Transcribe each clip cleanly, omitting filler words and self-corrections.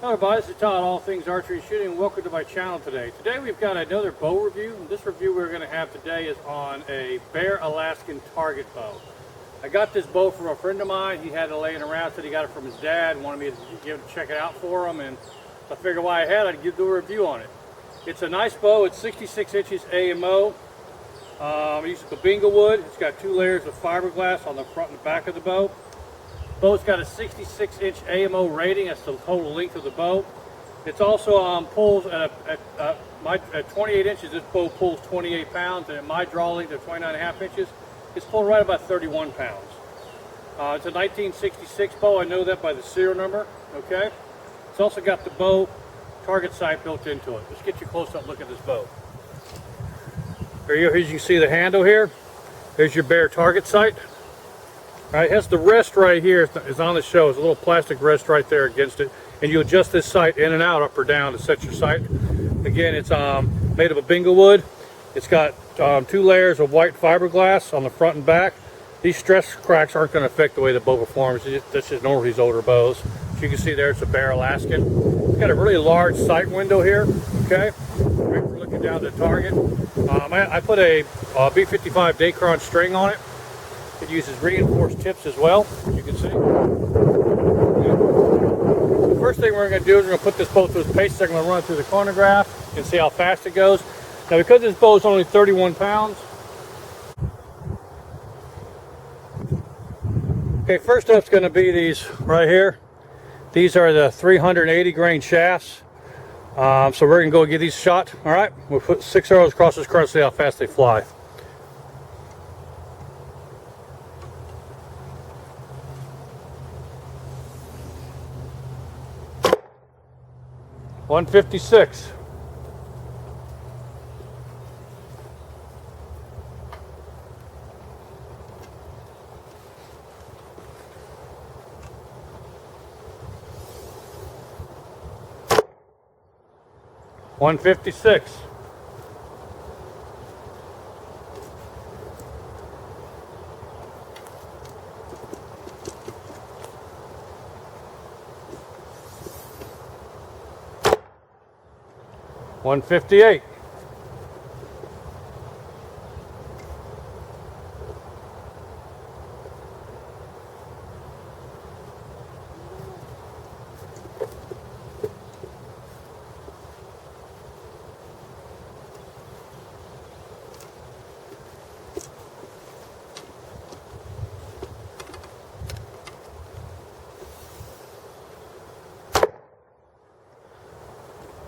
Hello everybody, this is Todd, All Things Archery and Shooting, and welcome to my channel today. Today we've got another bow review. This review we're going to have today is on a Bear Alaskan Target bow. I got this bow from a friend of mine. He had it laying around, said he got it from his dad, wanted me to check it out for him, and I figured why I had I'd do a review on it. It's a nice bow. It's 66 inches AMO. I use Babinga wood. It's got 2 layers of fiberglass on the front and the back of the bow. Bow's got a 66-inch AMO rating. That's the total length of the bow. It's also pulls at 28 inches. This bow pulls 28 pounds, and at my draw length of 29.5 inches, it's pulled right about 31 pounds. It's a 1966 bow. I know that by the serial number. Okay. It's also got the bow target sight built into it. Let's get you a close-up look at this bow. Here you can see the handle here. There's your Bear target sight. All right, it has the rest right here. It's on the show. It's a little plastic rest right there against it, and you adjust this sight in and out, up or down, to set your sight. Again, it's made of Babinga wood. It's got 2 layers of white fiberglass on the front and back. These stress cracks aren't going to affect the way the bow performs. That's just normal with these older bows. As you can see there, it's a Bear Alaskan. It's got a really large sight window here. Okay, great for looking down the target. I put a B55 Dacron string on it. It uses reinforced tips as well, as you can see. The first thing we're going to do is we're going to put this bow through its paces. I'm going to run it through the chronograph and see how fast it goes. Now, because this bow is only 31 pounds. Okay, first up is going to be these right here. These are the 380 grain shafts. So we're going to go get these shot. All right, we'll put 6 arrows across this curve and see how fast they fly. $156. $156. $158.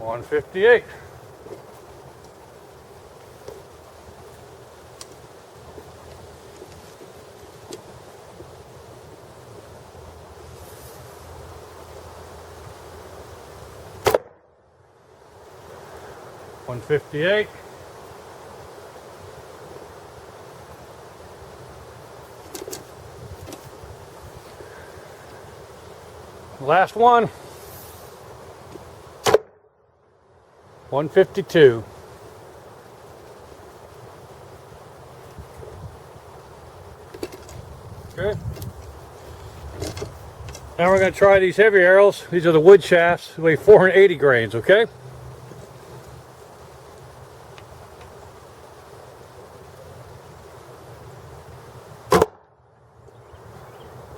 $158. $158. Last one. $152. Okay. Now we're going to try these heavy arrows. These are the wood shafts. They weigh 480 grains, okay?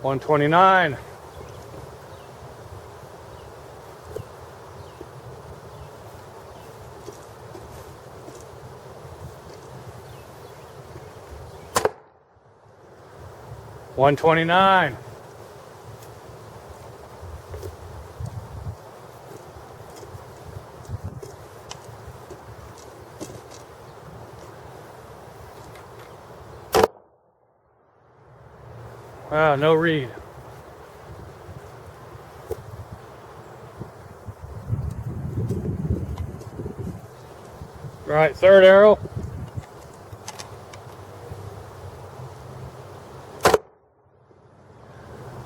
$129. $129. Wow, no read. All right, third arrow.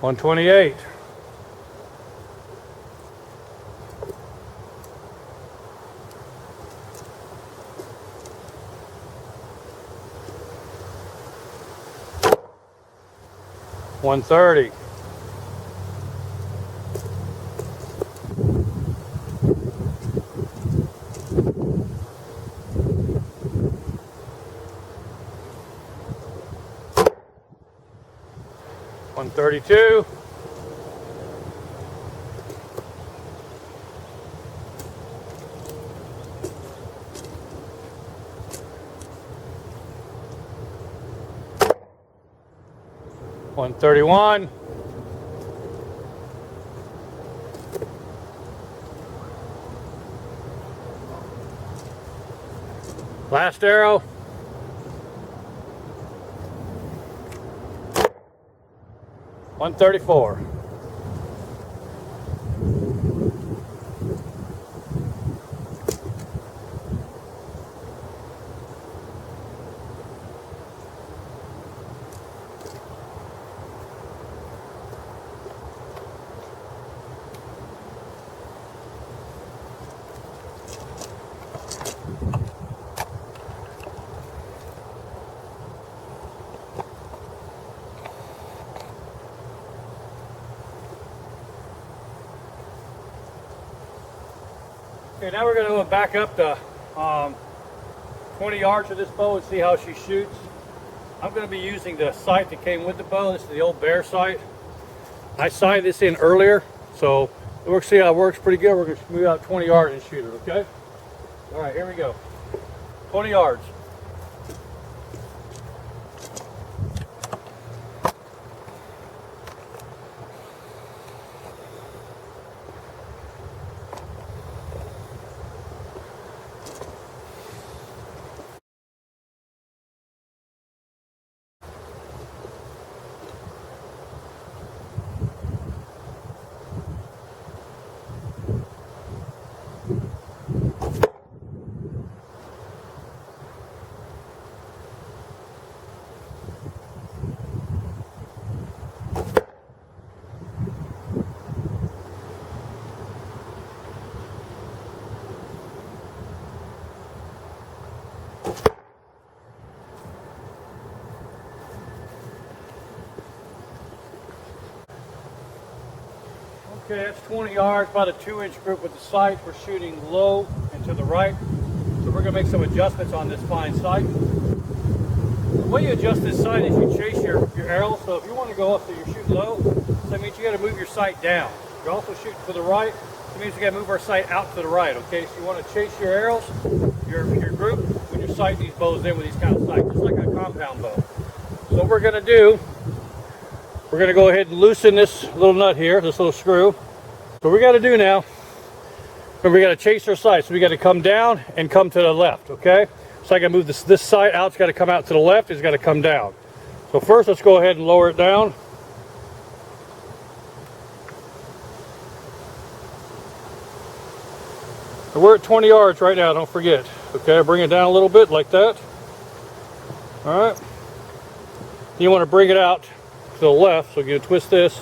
$128. $130. 132. $131. Last arrow. $134. Okay, now we're going to go back up to 20 yards with this bow and see how she shoots. I'm going to be using the sight that came with the bow. This is the old Bear sight. I sighted this in earlier, so we'll see how it works pretty good. We're going to move out 20 yards and shoot it, okay? All right, here we go. 20 yards. Okay, that's 20 yards, about a 2-inch group with the sight. We're shooting low and to the right. So we're going to make some adjustments on this fine sight. The way you adjust this sight is you chase your arrow. So if you want to go up so you're shooting low, so that means you got to move your sight down. You're also shooting to the right. That means we got to move our sight out to the right, okay? So you want to chase your arrows, your group, when you're sighting these bows in with these kind of sights, just like a compound bow. So what we're going to do, we're going to go ahead and loosen this little nut here, this little screw. So what we got to do now, remember we got to chase our sight, so we got to come down and come to the left, okay? So I got to move this sight out, it's got to come out to the left, it's got to come down. So first let's go ahead and lower it down. So we're at 20 yards right now, don't forget. Okay, bring it down a little bit like that. All right. You want to bring it out to the left, so you're going to twist this.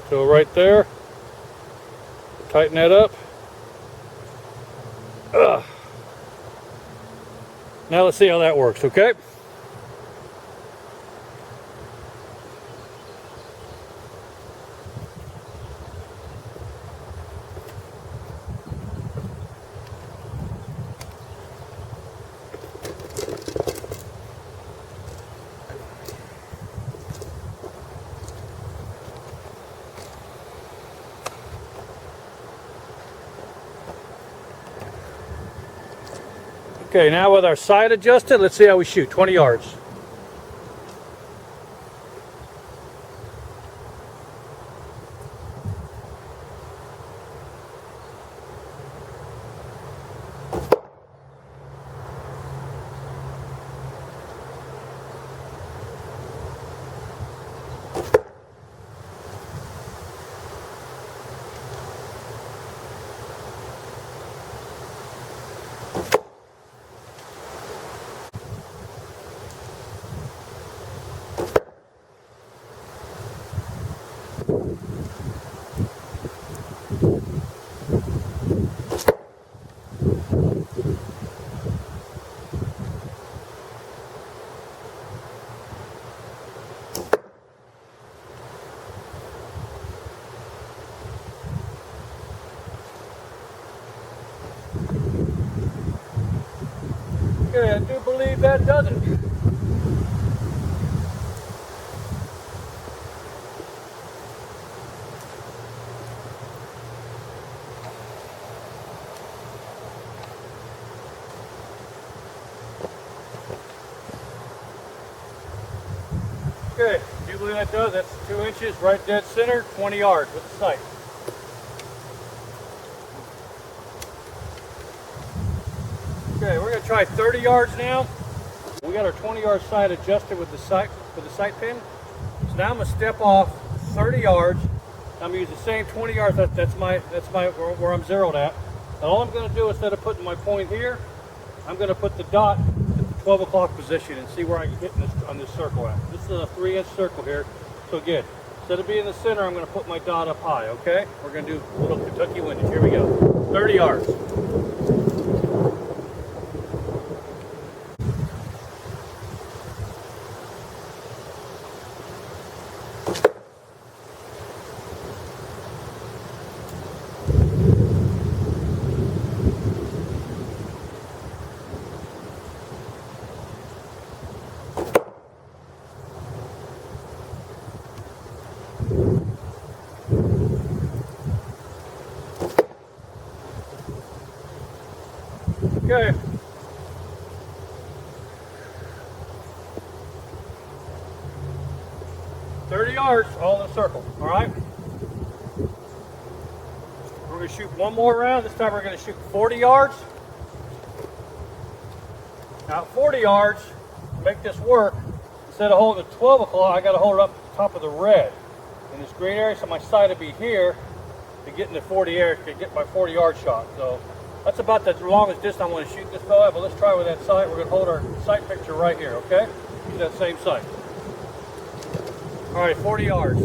So right there. Tighten that up. Ugh. Now let's see how that works, okay? Okay, now with our sight adjusted, let's see how we shoot. 20 yards. Okay, I do believe that does it. Okay, do you believe that does? That's 2 inches, right dead center, 20 yards with the sight. Okay, we're going to try 30 yards now. We got our 20-yard sight adjusted with the sight pin. So now I'm going to step off 30 yards. I'm going to use the same 20 yards. That's my where I'm zeroed at. And all I'm going to do, instead of putting my point here, I'm going to put the dot at the 12 o'clock position and see where I can hit on this circle at. This is a 3-inch circle here. So again, instead of being in the center, I'm going to put my dot up high, okay? We're going to do a little Kentucky windage. Here we go. 30 yards. Okay. "30 yards, all in a circle, all right? We're going to shoot one more round. This time we're going to shoot 40 yards. Now, 40 yards, to make this work, instead of holding it 12 o'clock, I got to hold it up top of the red in this green area, so my sight will be here to get in the 40 area, to get my 40-yard shot. So that's about the longest distance I want to shoot this bow at, but let's try with that sight. We're going to hold our sight picture right here, okay? Use that same sight. All right, 40 yards.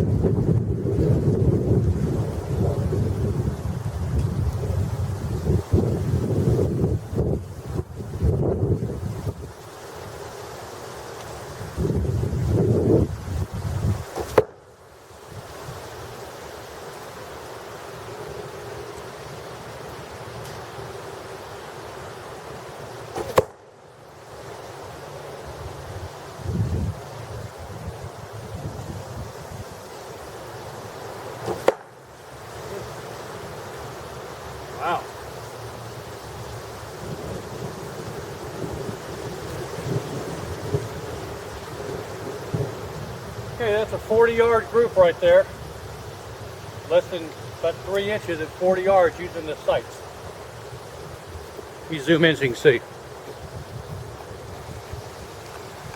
Wow. Okay, that's a 40-yard group right there. Less than about 3 inches at 40 yards using the sights. Let me zoom in so you can see.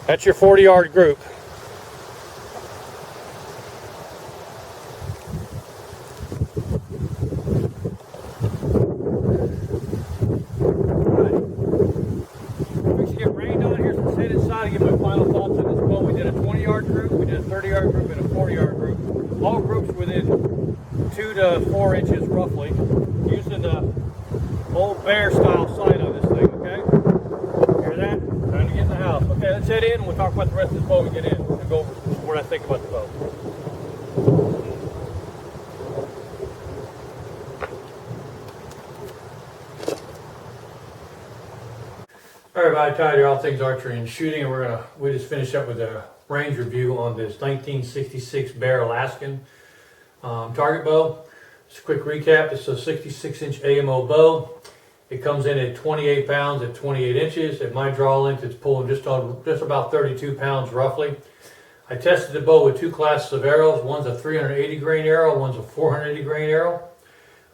That's your 40-yard group. To get my final thoughts on this bow, we did a 20-yard group, we did a 30-yard group, and a 40-yard group. All groups within 2 to 4 inches roughly, using the old Bear style sight on this thing, okay? Hear that? Time to get in the house. Okay, let's head in and we'll talk about the rest of this bow when we get in and go over what I think about the bow. All right, everybody, tied here, all things archery and shooting, and we just finished up with a range review on this 1966 Bear Alaskan target bow. Just a quick recap: this is a 66-inch AMO bow. It comes in at 28 pounds at 28 inches. At my draw length, it's pulling just about 32 pounds roughly. I tested the bow with 2 classes of arrows. One's a 380 grain arrow, one's a 480 grain arrow.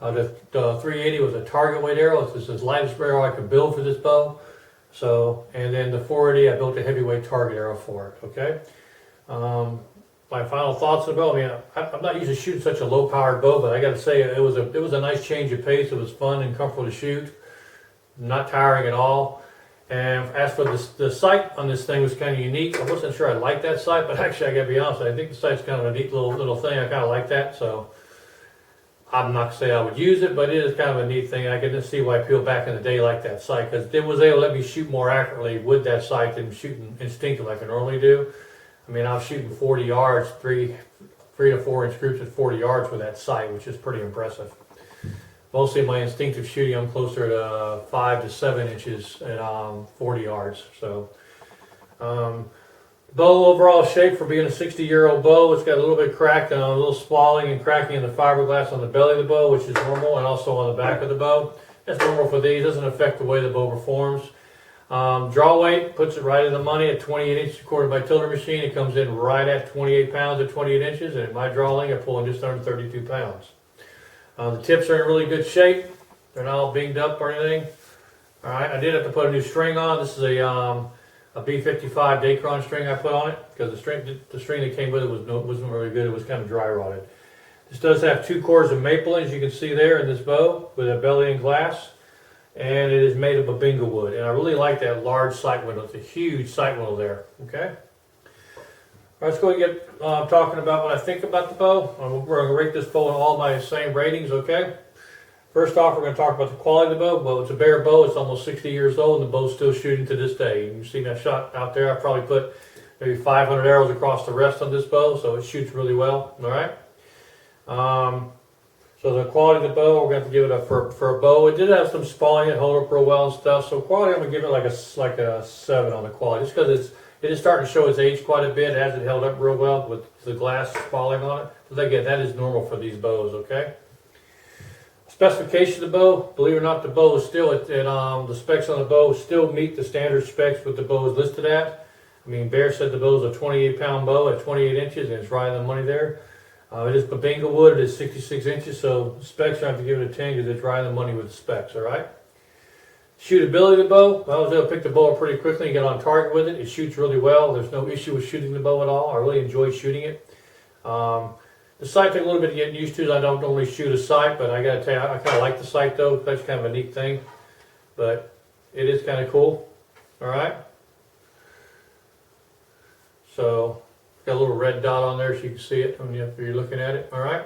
The 380 was a target weight arrow. It's the lightest arrow I could build for this bow. So, and then the 480, I built a heavyweight target arrow for it, okay? My final thoughts on the bow, I mean, I'm not used to shooting such a low-powered bow, but I got to say, it was a nice change of pace. It was fun and comfortable to shoot, not tiring at all. And as for the sight on this thing was kind of unique. I wasn't sure I liked that sight, but actually, I got to be honest, I think the sight's kind of a neat little thing. I kind of like that, so I'm not going to say I would use it, but it is kind of a neat thing. I can just see why people back in the day liked that sight, because it was able to let me shoot more accurately with that sight than shooting instinctive like I normally do. I mean, I was shooting 40 yards, 3 to 4 inch groups at 40 yards with that sight, which is pretty impressive. Mostly my instinctive shooting, I'm closer to 5 to 7 inches at 40 yards. So, bow overall shape for being a 60-year-old bow, it's got a little bit cracked and a little spalling and cracking in the fiberglass on the belly of the bow, which is normal, and also on the back of the bow. That's normal for these. Doesn't affect the way the bow performs. Draw weight puts it right in the money at 28 inches according to my tiller machine. It comes in right at 28 pounds at 28 inches, and at my drawing I'm pulling just under 32 pounds. The tips are in really good shape. They're not all binged up or anything. All right, I did have to put a new string on. This is a B55 Dacron string I put on it because the string that came with it wasn't really good. It was kind of dry rotted. This does have 2 cores of maple, as you can see there in this bow, with a belly and glass. And it is made of babinga wood. And I really like that large sight window. It's a huge sight window there. Okay? All right, let's go and get talking about what I think about the bow. We're going to rate this bow in all my same ratings, okay? First off, we're going to talk about the quality of the bow. Well, it's a Bear bow. It's almost 60 years old, and the bow's still shooting to this day. You can see that shot out there. I probably put maybe 500 arrows across the rest on this bow, so it shoots really well. All right? So the quality of the bow, we're going to have to give it for a bow. It did have some spalling, it held up real well and stuff. So quality, I'm going to give it like a 7 on the quality, just because it is starting to show its age quite a bit. It hasn't held up real well with the glass spalling on it. But again, that is normal for these bows. Okay. Specification of the bow, believe it or not, the bow is still the specs on the bow still meet the standard specs what the bow is listed at. I mean, Bear said the bow is a 28-pound bow at 28 inches, and it's right on the money there. It is babinga wood. It is 66 inches, so the specs I have to give it a 10 because it's right on the money with the specs. All right. Shootability of the bow. Well, I was able to pick the bow up pretty quickly and get on target with it. It shoots really well. There's no issue with shooting the bow at all. I really enjoy shooting it. The sight took a little bit to get used to. I don't normally shoot a sight, but I got to tell you, I kind of like the sight though. That's kind of a neat thing, but it is kind of cool. All right. So got a little red dot on there so you can see it when you're looking at it. All right.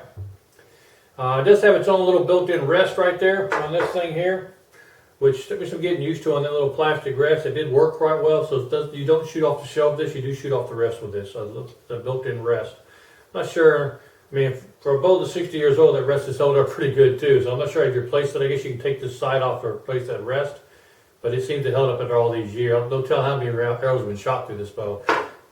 It does have its own little built-in rest right there on this thing here, which took me some getting used to on that little plastic rest. It did work quite well, so you don't shoot off the shelf with this, you do shoot off the rest with this. So the built-in rest. I'm not sure, I mean, for a bow that's 60 years old, that rest is held up pretty good too. So I'm not sure if you replace it. I guess you can take this side off or replace that rest, but it seems to held up after all these years. Don't tell how many arrows have been shot through this bow.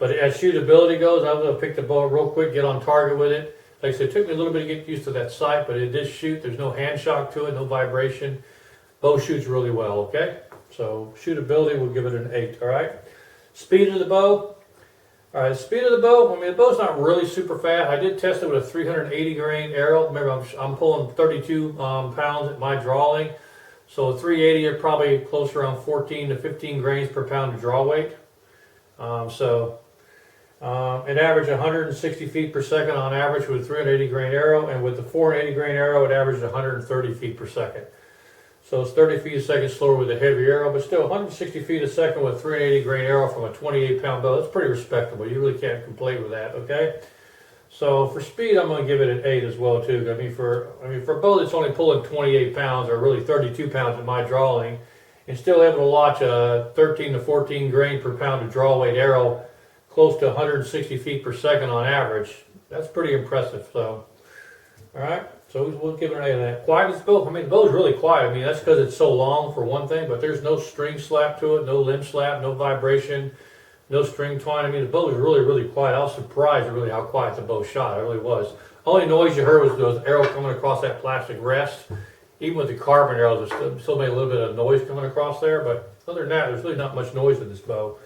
But as shootability goes, I was able to pick the bow real quick, get on target with it. Like I said, it took me a little bit to get used to that sight, but it did shoot. There's no hand shock to it, no vibration. Bow shoots really well, okay? So shootability, we'll give it an 8, all right? Speed of the bow. All right, speed of the bow, I mean, the bow's not really super fast. I did test it with a 380 grain arrow. Remember, I'm pulling 32 pounds at my drawing. So a 380 are probably close around 14 to 15 grains per pound of draw weight. It averaged 160 feet per second on average with a 380 grain arrow, and with the 480 grain arrow, it averaged 130 feet per second. So it's 30 feet a second slower with a heavy arrow, but still 160 feet a second with a 380 grain arrow from a 28-pound bow. That's pretty respectable. You really can't complain with that, okay? So for speed, I'm going to give it an 8 as well too. I mean, for a bow that's only pulling 28 pounds or really 32 pounds in my drawing, and still able to launch a 13 to 14 grain per pound of draw weight arrow close to 160 feet per second on average, that's pretty impressive. So, all right. So we'll give it an 8 on that. Quietness bow. I mean, the bow's really quiet. I mean, that's because it's so long for one thing, but there's no string slap to it, no limb slap, no vibration, no string twine. I mean, the bow is really, really quiet. I was surprised really how quiet the bow shot. It really was. Only noise you heard was those arrows coming across that plastic rest. Even with the carbon arrows, it still made a little bit of noise coming across there, but other than that, there's really not much noise with this bow.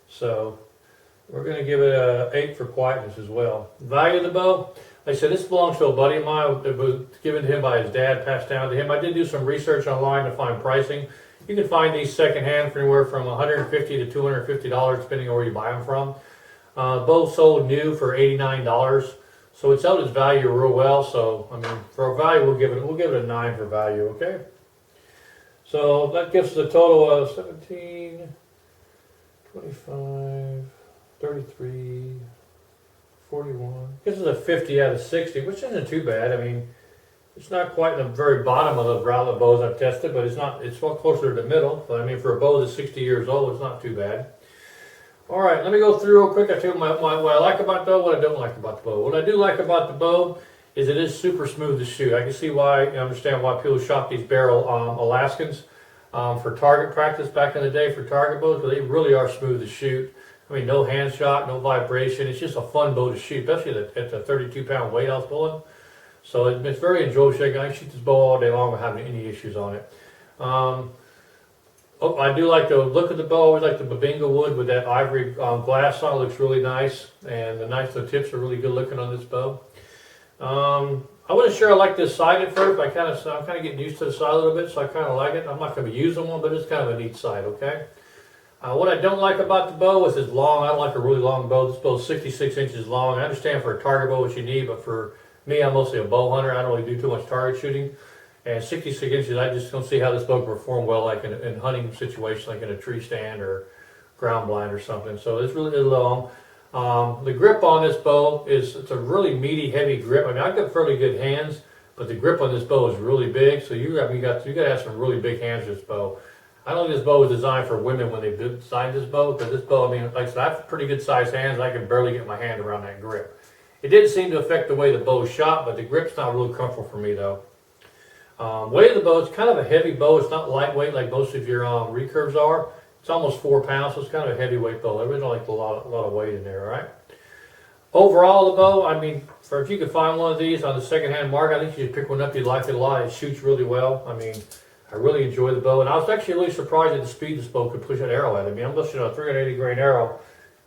So we're going to give it an 8 for quietness as well. Value of the bow. Like I said, this belongs to a buddy of mine. It was given to him by his dad, passed down to him. I did do some research online to find pricing. You can find these secondhand for anywhere from $150 to $250, depending on where you buy them from. Both sold new for $89, so it's held its value real well. So I mean, for a value, we'll give it a 9 for value. Okay. So that gives us a total of 17, 25, 33. 41. This is a 50 out of 60, which isn't too bad. I mean, it's not quite in the very bottom of the route bows I've tested, but it's closer to the middle. But I mean, for a bow that's 60 years old, it's not too bad. All right, let me go through real quick. I tell you what I like about the bow, what I don't like about the bow. What I do like about the bow is it is super smooth to shoot. I can see why, I understand why people shot these Bear Alaskans for target practice back in the day for target bows, but they really are smooth to shoot. I mean, no hand shock, no vibration. It's just a fun bow to shoot, especially at the 32-pound weight I was pulling. So it's very enjoyable shooting. I can shoot this bow all day long without having any issues on it. Oh, I do like the look of the bow. I always like the Babinga wood with that ivory glass on it. Looks really nice, and the tips are really good looking on this bow. I wasn't sure I liked this side at first, but I'm kind of getting used to the side a little bit, so I kind of like it. I'm not going to be using one, but it's kind of a neat side, okay? What I don't like about the bow is it's long. I don't like a really long bow. This bow is 66 inches long. I understand for a target bow what you need, but for me, I'm mostly a bow hunter. I don't really do too much target shooting. And 66 inches, I just don't see how this bow can perform well like in hunting situations, like in a tree stand or ground blind or something. So it's really long. The grip on this bow it's a really meaty, heavy grip. I mean, I've got fairly good hands, but the grip on this bow is really big. So you got to have some really big hands with this bow. I don't think this bow was designed for women when they designed this bow, because this bow, I mean, like I said, I have pretty good sized hands. I can barely get my hand around that grip. It didn't seem to affect the way the bow shot, but the grip's not really comfortable for me though. Weight of the bow, it's kind of a heavy bow. It's not lightweight like most of your recurves are. It's almost 4 pounds, so it's kind of a heavyweight bow. I really don't like a lot of weight in there, all right? Overall, the bow, I mean, if you could find one of these on the secondhand market, I think you should pick one up. You'd like it a lot. It shoots really well. I mean, I really enjoy the bow, and I was actually really surprised at the speed this bow could push an arrow at. I mean, I'm listening to a 380 grain arrow,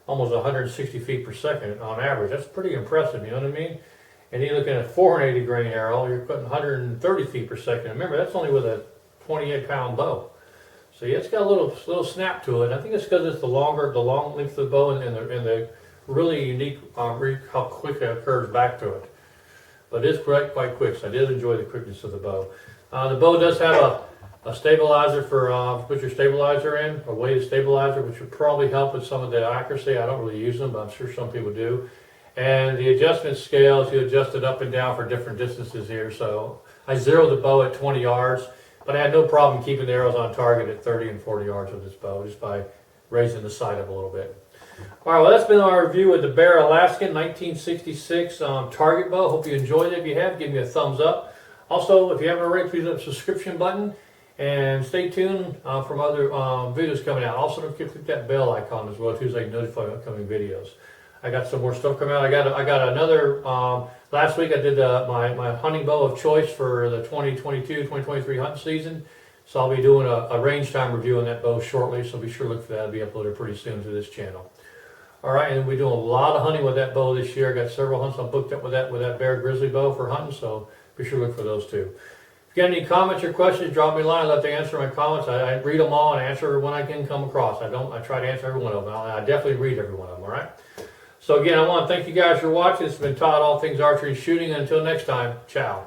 almost 160 feet per second on average. That's pretty impressive, you know what I mean? And you're looking at a 480 grain arrow, you're putting 130 feet per second. Remember, that's only with a 28-pound bow. So yeah, it's got a little snap to it. I think it's because it's the long length of the bow and the really unique how quick it curves back to it. But it is quite quick, so I did enjoy the quickness of the bow. The bow does have a stabilizer for put your stabilizer in, a weighted stabilizer, which would probably help with some of the accuracy. I don't really use them, but I'm sure some people do. And the adjustment scales, you adjust it up and down for different distances here. So I zeroed the bow at 20 yards, but I had no problem keeping the arrows on target at 30 and 40 yards with this bow, just by raising the sight up a little bit. All right, well, that's been our review of the Bear Alaskan 1966 target bow. Hope you enjoyed it. If you have, give me a thumbs up. Also, if you haven't already, please hit the subscription button. And stay tuned from other videos coming out. Also, don't forget to click that bell icon as well, too, so I can notify upcoming videos. I got some more stuff coming out. I got another, last week I did my hunting bow of choice for the 2022-2023 hunting season. So I'll be doing a range time review on that bow shortly, so be sure to look for that. It'll be uploaded pretty soon to this channel. All right, and we're doing a lot of hunting with that bow this year. I got several hunts I'm booked up with that Bear Grizzly bow for hunting, so be sure to look for those too. If you got any comments or questions, drop me a line. I'd love to answer my comments. I read them all and answer when I can come across. I try to answer every one of them. I definitely read every one of them, all right? So again, I want to thank you guys for watching. It's been Todd, All Things Archery and Shooting. Until next time, ciao.